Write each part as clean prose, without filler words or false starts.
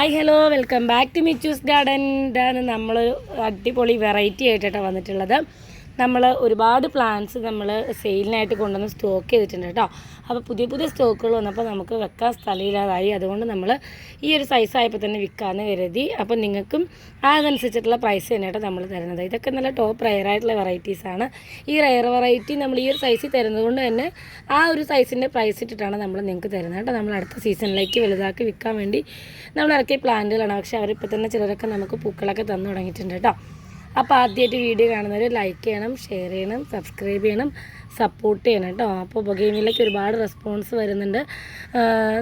Hi hello welcome back to മിച്ചൂസ് garden. ഇതാണ് നമ്മൾ അടിപൊളി വെറൈറ്റി ആയിട്ടാണ് വന്നിട്ടുള്ളത്. നമ്മൾ ഒരുപാട് പ്ലാന്റ്സ് നമ്മൾ സെയിലിനായിട്ട് കൊണ്ടുവന്ന് സ്റ്റോക്ക് ചെയ്തിട്ടുണ്ട് കേട്ടോ. അപ്പോൾ പുതിയ പുതിയ സ്റ്റോക്കുകൾ വന്നപ്പോൾ നമുക്ക് വെക്കാൻ സ്ഥലമില്ലാതായി. അതുകൊണ്ട് നമ്മൾ ഈ ഒരു സൈസായപ്പോൾ തന്നെ വിൽക്കാമെന്ന് കരുതി. അപ്പോൾ നിങ്ങൾക്കും അതനുസരിച്ചിട്ടുള്ള പ്രൈസ് തന്നെയായിട്ട് നമ്മൾ തരുന്നത്. ഇതൊക്കെ നല്ല ടോപ്പ് റെയർ ആയിട്ടുള്ള വെറൈറ്റീസാണ്. ഈ റെയർ വെറൈറ്റി നമ്മൾ ഈ ഒരു സൈസിൽ തരുന്നത് കൊണ്ട് തന്നെ ആ ഒരു സൈസിൻ്റെ പ്രൈസ് ഇട്ടിട്ടാണ് നമ്മൾ നിങ്ങൾക്ക് തരുന്നത് കേട്ടോ. നമ്മൾ അടുത്ത സീസണിലേക്ക് വലുതാക്കി വിൽക്കാൻ വേണ്ടി നമ്മൾ ഇറക്കിയ പ്ലാന്റുകളാണ്. പക്ഷേ അവരിപ്പോൾ തന്നെ ചിലരൊക്കെ നമുക്ക് പൂക്കളൊക്കെ തന്നു തുടങ്ങിയിട്ടുണ്ട് കേട്ടോ. അപ്പോൾ ആദ്യമായിട്ട് വീഡിയോ കാണുന്നവർ ലൈക്ക് ചെയ്യണം, ഷെയർ ചെയ്യണം, സബ്സ്ക്രൈബ് ചെയ്യണം, സപ്പോർട്ട് ചെയ്യണം കേട്ടോ. അപ്പോൾ ബൊഗെയിനിലേക്ക് ഒരുപാട് റെസ്പോൺസ് വരുന്നുണ്ട്.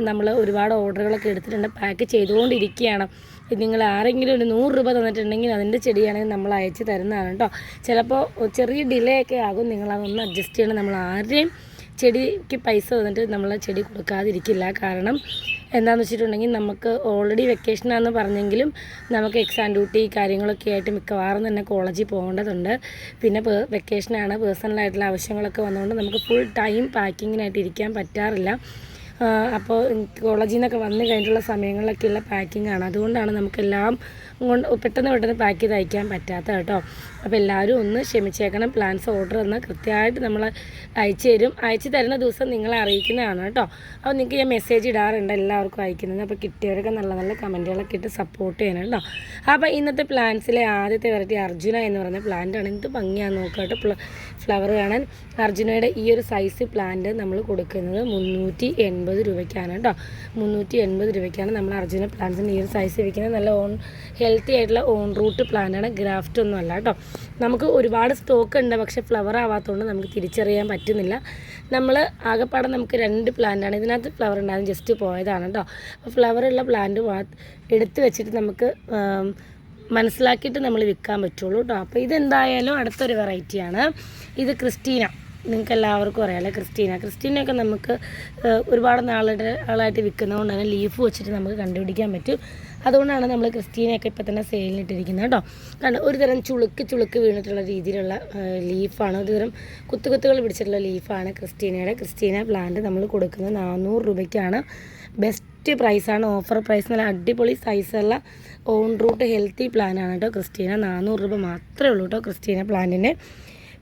നമ്മൾ ഒരുപാട് ഓർഡറുകളൊക്കെ എടുത്തിട്ടുണ്ട്, പാക്ക് ചെയ്തുകൊണ്ടിരിക്കുകയാണ്. നിങ്ങൾ ആരെങ്കിലും ഒരു 100 രൂപ തന്നിട്ടുണ്ടെങ്കിൽ അതിൻ്റെ ചെടിയാണെങ്കിൽ നമ്മൾ അയച്ച് തരുന്നതാണ് കേട്ടോ. ചിലപ്പോൾ ചെറിയ ഡിലേ ഒക്കെ ആകും, നിങ്ങളതൊന്ന് അഡ്ജസ്റ്റ് ചെയ്യണം. നമ്മൾ ആരുടെയും ചെടിക്ക് പൈസ തന്നിട്ട് നമ്മൾ ചെടി കൊടുക്കാതിരിക്കില്ല. കാരണം എന്താണെന്ന് വെച്ചിട്ടുണ്ടെങ്കിൽ നമുക്ക് ഓൾറെഡി വെക്കേഷനാണെന്ന് പറഞ്ഞെങ്കിലും നമുക്ക് എക്സാം ഡ്യൂട്ടി കാര്യങ്ങളൊക്കെ ആയിട്ട് മിക്കവാറും തന്നെ കോളേജിൽ പോകേണ്ടതുണ്ട്. പിന്നെ വെക്കേഷനാണ്, പേഴ്സണലായിട്ടുള്ള ആവശ്യങ്ങളൊക്കെ വന്നുകൊണ്ട് നമുക്ക് ഫുൾ ടൈം പാക്കിങ്ങിനായിട്ട് ഇരിക്കാൻ പറ്റാറില്ല. അപ്പോൾ കോളേജിൽ നിന്നൊക്കെ വന്നു കഴിഞ്ഞിട്ടുള്ള സമയങ്ങളിലൊക്കെയുള്ള പാക്കിങ്ങാണ്. അതുകൊണ്ടാണ് നമുക്കെല്ലാം പെട്ടെന്ന് പാക്ക് ചെയ്ത് അയക്കാൻ പറ്റാത്ത കേട്ടോ. അപ്പോൾ എല്ലാവരും ഒന്ന് ക്ഷമിച്ചേക്കണം. പ്ലാൻസ് ഓർഡർ തന്നാൽ കൃത്യമായിട്ട് നമ്മൾ അയച്ചു തരുന്ന ദിവസം നിങ്ങളെ അറിയിക്കുന്നതാണ് കേട്ടോ. അപ്പോൾ നിങ്ങൾക്ക് ഞാൻ മെസ്സേജ് ഇടാറുണ്ട് എല്ലാവർക്കും അയക്കുന്നത്. അപ്പോൾ കിട്ടിയവരൊക്കെ നല്ല നല്ല കമൻറ്റുകളൊക്കെ ഇട്ട് സപ്പോർട്ട് ചെയ്യണം കേട്ടോ. അപ്പോൾ ഇന്നത്തെ പ്ലാന്റ്സിലെ ആദ്യത്തെ വെറൈറ്റി അർജുന എന്ന് പറയുന്ന പ്ലാന്റാണ്. എന്ത് ഭംഗിയാണെന്ന് നോക്കുക കേട്ടോ ഫ്ലവർ കാണാൻ. അർജുനയുടെ ഈ ഒരു സൈസ് പ്ലാന്റ് നമ്മൾ കൊടുക്കുന്നത് 380 രൂപയ്ക്കാണ് കേട്ടോ. 380 രൂപയ്ക്കാണ് നമ്മൾ അർജുന പ്ലാന്റ്സിന് ഈ ഒരു സൈസ് വിൽക്കുന്നത്. നല്ല ഹെൽത്തി ആയിട്ടുള്ള ഓൺ റൂട്ട് പ്ലാന്റാണ്, ഗ്രാഫ്റ്റ് ഒന്നും അല്ല കേട്ടോ. നമുക്ക് ഒരുപാട് സ്റ്റോക്ക് ഉണ്ട്, പക്ഷേ ഫ്ലവർ ആവാത്തതുകൊണ്ട് നമുക്ക് തിരിച്ചറിയാൻ പറ്റുന്നില്ല. നമ്മൾ ആകെപ്പാടെ നമുക്ക് 2 പ്ലാന്റാണ്, ഇതിനകത്ത് ഫ്ലവർ ഉണ്ടാകും, ജസ്റ്റ് പോയതാണ് കേട്ടോ. അപ്പോൾ ഫ്ലവറുള്ള പ്ലാന്റ് എടുത്ത് വെച്ചിട്ട് നമുക്ക് മനസ്സിലാക്കിയിട്ട് നമ്മൾ വിൽക്കാൻ പറ്റുള്ളൂ കേട്ടോ. അപ്പോൾ ഇതെന്തായാലും അടുത്തൊരു വെറൈറ്റിയാണ്. ഇത് ക്രിസ്റ്റീന, നിങ്ങൾക്ക് എല്ലാവർക്കും അറിയാമല്ലോ ക്രിസ്റ്റീനയൊക്കെ നമുക്ക് ഒരുപാട് ആളായിട്ട് വിൽക്കുന്നതുകൊണ്ട് തന്നെ ലീഫ് വെച്ചിട്ട് നമുക്ക് കണ്ടുപിടിക്കാൻ പറ്റും. അതുകൊണ്ടാണ് നമ്മൾ ക്രിസ്റ്റീനയൊക്കെ ഇപ്പോൾ തന്നെ സെയിലിനിട്ടിരിക്കുന്നത് കേട്ടോ. കാരണം ഒരു തരം ചുളുക്ക് വീണിട്ടുള്ള രീതിയിലുള്ള ലീഫാണ്, ഒരു തരം കുത്തുകൾ പിടിച്ചിട്ടുള്ള ലീഫാണ് ക്രിസ്റ്റീന പ്ലാന്റ് നമ്മൾ കൊടുക്കുന്നത് 400 രൂപയ്ക്കാണ്. ബെസ്റ്റ് പ്രൈസാണ്, ഓഫർ പ്രൈസ്. നല്ല അടിപൊളി സൈസുള്ള ഓൺ റൂട്ട് ഹെൽത്തി പ്ലാനാണ് കേട്ടോ ക്രിസ്റ്റീന. 400 രൂപ മാത്രമേ ഉള്ളൂ കേട്ടോ ക്രിസ്റ്റീന പ്ലാന്റിന്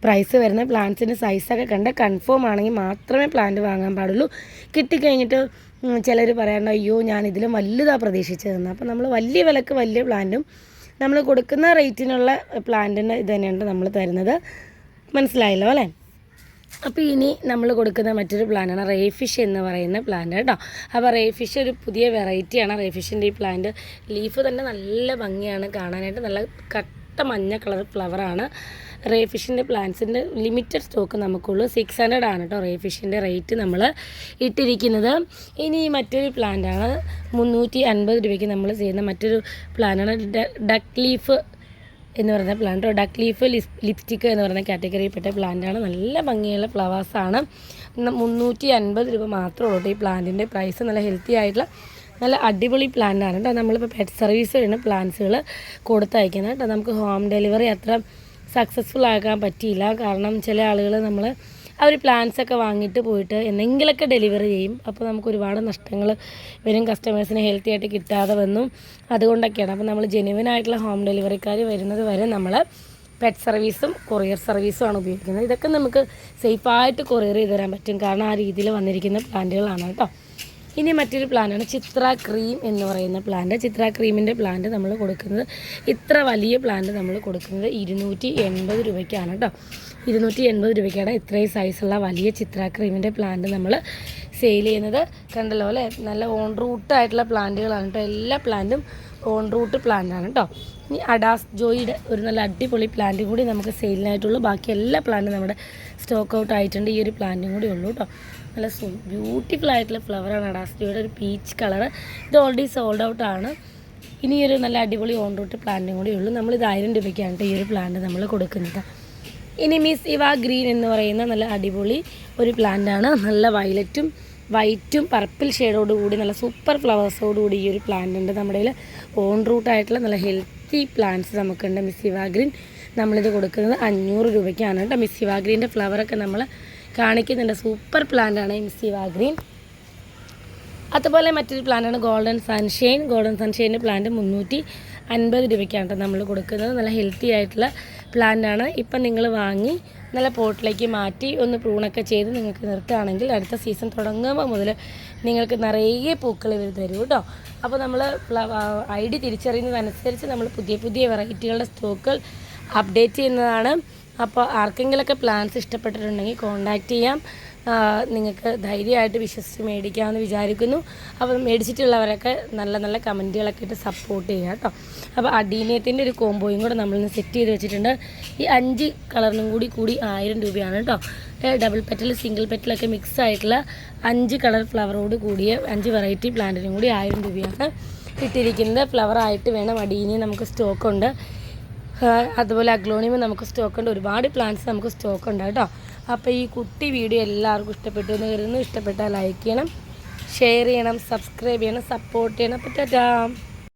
പ്രൈസ് വരുന്നത്. പ്ലാന്റ്സിൻ്റെ സൈസൊക്കെ കണ്ട് കൺഫേം ആണെങ്കിൽ മാത്രമേ പ്ലാന്റ് വാങ്ങാൻ പാടുള്ളൂ. കിട്ടിക്കഴിഞ്ഞിട്ട് ചിലർ പറയാണ്ട് അയ്യോ ഞാൻ ഇതിലും വലുതാണ് പ്രതീക്ഷിച്ചതെന്ന്. അപ്പോൾ നമ്മൾ വലിയ വിലക്ക് വലിയ പ്ലാന്റും നമ്മൾ കൊടുക്കുന്ന റേറ്റിനുള്ള പ്ലാന്റിന് ഇത് തന്നെയാണ് നമ്മൾ തരുന്നത്. മനസ്സിലായല്ലോ അല്ലേ? അപ്പോൾ ഇനി നമ്മൾ കൊടുക്കുന്ന മറ്റൊരു പ്ലാന്റാണ് റേഫിഷ് എന്ന് പറയുന്ന പ്ലാന്റ് കേട്ടോ. അപ്പോൾ റേഫിഷ് ഒരു പുതിയ വെറൈറ്റിയാണ്. റേഫിഷിൻ്റെ ഈ പ്ലാന്റ് ലീഫ് തന്നെ നല്ല ഭംഗിയാണ് കാണാനായിട്ട്, നല്ല കട്ട മഞ്ഞ കളർ ഫ്ലവറാണ്. റേഫിഷിൻ്റെ പ്ലാന്റ്സിൻ്റെ ലിമിറ്റഡ് സ്റ്റോക്ക് നമുക്കുള്ളൂ. 600 ആണ് കേട്ടോ റേഫിഷിൻ്റെ റേറ്റ് നമ്മൾ ഇട്ടിരിക്കുന്നത്. ഇനി മറ്റൊരു പ്ലാന്റാണ് 350 രൂപയ്ക്ക് നമ്മൾ ചെയ്യുന്ന മറ്റൊരു പ്ലാന്റാണ് ഡക്ക് ലീഫ് എന്ന് പറയുന്ന പ്ലാന്റ്. ഡക്ക് ലീഫ് ലിപ്സ്റ്റിക്ക് എന്ന് പറയുന്ന കാറ്റഗറിയിൽപ്പെട്ട പ്ലാന്റാണ്. നല്ല ഭംഗിയുള്ള ഫ്ലവേഴ്സാണ്. 350 രൂപ മാത്രമേ ഉള്ളൂ ഈ പ്ലാന്റിൻ്റെ പ്രൈസ്. നല്ല ഹെൽത്തി ആയിട്ടുള്ള നല്ല അടിപൊളി പ്ലാന്റാണ് കേട്ടോ. നമ്മളിപ്പോൾ പെറ്റ് സർവീസ് വഴിയാണ് പ്ലാന്റ്സുകൾ കൊടുത്തയക്കുന്നത് കേട്ടോ. നമുക്ക് ഹോം ഡെലിവറി അത്ര സക്സസ്ഫുൾ ആക്കാൻ പറ്റിയില്ല. കാരണം ചില ആളുകൾ നമ്മൾ അവർ പ്ലാന്റ്സൊക്കെ വാങ്ങിയിട്ട് പോയിട്ട് എന്തെങ്കിലുമൊക്കെ ഡെലിവറി ചെയ്യും. അപ്പോൾ നമുക്ക് ഒരുപാട് നഷ്ടങ്ങൾ വരും, കസ്റ്റമേഴ്സിന് ഹെൽത്തി ആയിട്ട് കിട്ടാതെ വന്നു. അതുകൊണ്ടൊക്കെയാണ് അപ്പോൾ നമ്മൾ ജെനുവിനായിട്ടുള്ള ഹോം ഡെലിവറിക്കാർ വരുന്നത് വരെ നമ്മൾ പെറ്റ് സർവീസും കൊറിയർ സർവീസുമാണ് ഉപയോഗിക്കുന്നത്. ഇതൊക്കെ നമുക്ക് സേഫായിട്ട് കൊറിയർ ചെയ്ത് തരാൻ പറ്റും, കാരണം ആ രീതിയിൽ വന്നിരിക്കുന്ന പ്ലാന്റുകളാണ് കേട്ടോ. ഇനി മറ്റൊരു പ്ലാന്റാണ് ചിത്ര ക്രീം എന്ന് പറയുന്ന പ്ലാന്റ്. ചിത്ര ക്രീമിൻ്റെ പ്ലാന്റ് നമ്മൾ കൊടുക്കുന്നത്, ഇത്ര വലിയ പ്ലാന്റ് നമ്മൾ കൊടുക്കുന്നത് 280 രൂപയ്ക്കാണ് കേട്ടോ. 280 രൂപയ്ക്കാണ് ഇത്രയും സൈസുള്ള വലിയ ചിത്ര ക്രീമിൻ്റെ പ്ലാന്റ് നമ്മൾ സെയിൽ ചെയ്യുന്നത്. കണ്ടല്ലോ അല്ലേ? നല്ല ഓൺ റൂട്ടായിട്ടുള്ള പ്ലാന്റുകളാണ് കേട്ടോ. എല്ലാ പ്ലാന്റും ഓൺ റൂട്ട് പ്ലാന്റാണ് കേട്ടോ. ഇനി അഡാസ് ജോയിയുടെ ഒരു നല്ല അടിപൊളി പ്ലാന്റും കൂടി നമുക്ക് സെയിലിനായിട്ടുള്ളൂ. ബാക്കി എല്ലാ പ്ലാന്റും നമ്മുടെ സ്റ്റോക്ക് ഔട്ട് ആയിട്ടുണ്ട്. ഈ ഒരു പ്ലാന്റും കൂടി ഉള്ളൂ കേട്ടോ. നല്ല ബ്യൂട്ടിഫുൾ ആയിട്ടുള്ള ഫ്ലവറാണ് അഡാസ് ജോയിയുടെ ഒരു പീച്ച് കളർ. ഇത് ഓൾറെഡി സോൾഡ് ഔട്ട് ആണ്. ഇനിയൊരു നല്ല അടിപൊളി ഓൺ റൂട്ട് പ്ലാന്റും കൂടി ഉള്ളൂ. നമ്മളിത് 1000 രൂപയ്ക്കാണ് ഈ ഒരു പ്ലാന്റ് നമ്മൾ കൊടുക്കുന്നത്. ഇനി മിസ് ഇവ ഗ്രീൻ എന്ന് പറയുന്ന നല്ല അടിപൊളി ഒരു പ്ലാന്റാണ്. നല്ല വൈറ്റും പർപ്പിൾ ഷെയ്ഡോടുകൂടി നല്ല സൂപ്പർ ഫ്ലവേഴ്സോടുകൂടി ഈ ഒരു പ്ലാന്റ് ഉണ്ട് നമ്മുടെ കയ്യിൽ. ഓൺ റൂട്ടായിട്ടുള്ള നല്ല ഹെൽത്തി പ്ലാന്റ്സ് നമുക്കുണ്ട്. മിസ് ഇവ ഗ്രീൻ നമ്മളിത് കൊടുക്കുന്നത് 500 രൂപയ്ക്കാണ് കേട്ടോ. മിസ് ഇവ ഗ്രീൻ്റെ ഫ്ലവറൊക്കെ നമ്മൾ കാണിക്കുന്നുണ്ട്. സൂപ്പർ പ്ലാന്റാണ് ഈ മിസ് ഇവ ഗ്രീൻ. അതുപോലെ മറ്റൊരു പ്ലാന്റാണ് ഗോൾഡൻ സൺഷൈൻ. ഗോൾഡൻ സൺഷൈൻ്റെ പ്ലാന്റ് 350 രൂപയ്ക്കാണ് നമ്മൾ കൊടുക്കുന്നത്. നല്ല ഹെൽത്തി ആയിട്ടുള്ള പ്ലാന്റാണ്. ഇപ്പം നിങ്ങൾ വാങ്ങി നല്ല പോട്ടിലേക്ക് മാറ്റി ഒന്ന് പ്രൂണൊക്കെ ചെയ്ത് നിങ്ങൾക്ക് നിർത്തുകയാണെങ്കിൽ അടുത്ത സീസൺ തുടങ്ങുമ്പോൾ മുതൽ നിങ്ങൾക്ക് നിറയെ പൂക്കൾ ഇവർ തരും കേട്ടോ. അപ്പോൾ നമ്മൾ ഐഡി തിരിച്ചറിയുന്നതനുസരിച്ച് നമ്മൾ പുതിയ പുതിയ വെറൈറ്റികളുടെ സ്റ്റോക്കുകൾ അപ്ഡേറ്റ് ചെയ്യുന്നതാണ്. അപ്പോൾ ആർക്കെങ്കിലുമൊക്കെ പ്ലാൻസ് ഇഷ്ടപ്പെട്ടിട്ടുണ്ടെങ്കിൽ കോൺടാക്റ്റ് ചെയ്യാം. നിങ്ങൾക്ക് ധൈര്യമായിട്ട് വിശ്വസിച്ച് മേടിക്കാമെന്ന് വിചാരിക്കുന്നു. അപ്പോൾ മേടിച്ചിട്ടുള്ളവരൊക്കെ നല്ല നല്ല കമൻറ്റുകളൊക്കെ ഇട്ട് സപ്പോർട്ട് ചെയ്യുക കേട്ടോ. അപ്പോൾ അഡീനിയത്തിൻ്റെ ഒരു കോംബോയും കൂടെ നമ്മളിന്ന് സെറ്റ് ചെയ്ത് വെച്ചിട്ടുണ്ട്. ഈ 5 കളറിനും കൂടി 1000 രൂപയാണ് കേട്ടോ. ഡബിൾ പെറ്റൽ സിംഗിൾ പെറ്റലൊക്കെ മിക്സ് ആയിട്ടുള്ള 5 കളർ ഫ്ലവറോട് കൂടിയ 5 വെറൈറ്റി പ്ലാന്റിനും കൂടി 1000 രൂപയാണ് ഇട്ടിരിക്കുന്നത്. ഫ്ലവറായിട്ട് വേണം. അഡീനിയം നമുക്ക് സ്റ്റോക്കുണ്ട്, അതുപോലെ അഗ്ലോണിയം നമുക്ക് സ്റ്റോക്കുണ്ട്. ഒരുപാട് പ്ലാന്റ്സ് നമുക്ക് സ്റ്റോക്കുണ്ട് കേട്ടോ. അപ്പോൾ ഈ കുട്ടി വീഡിയോ എല്ലാവർക്കും ഇഷ്ടപ്പെട്ടു എന്ന് കരുതുന്നു. ഇഷ്ടപ്പെട്ടാൽ ലൈക്ക് ചെയ്യണം, ഷെയർ ചെയ്യണം, സബ്സ്ക്രൈബ് ചെയ്യണം, സപ്പോർട്ട് ചെയ്യണം. അപ്പോൾ ടാറ്റാ.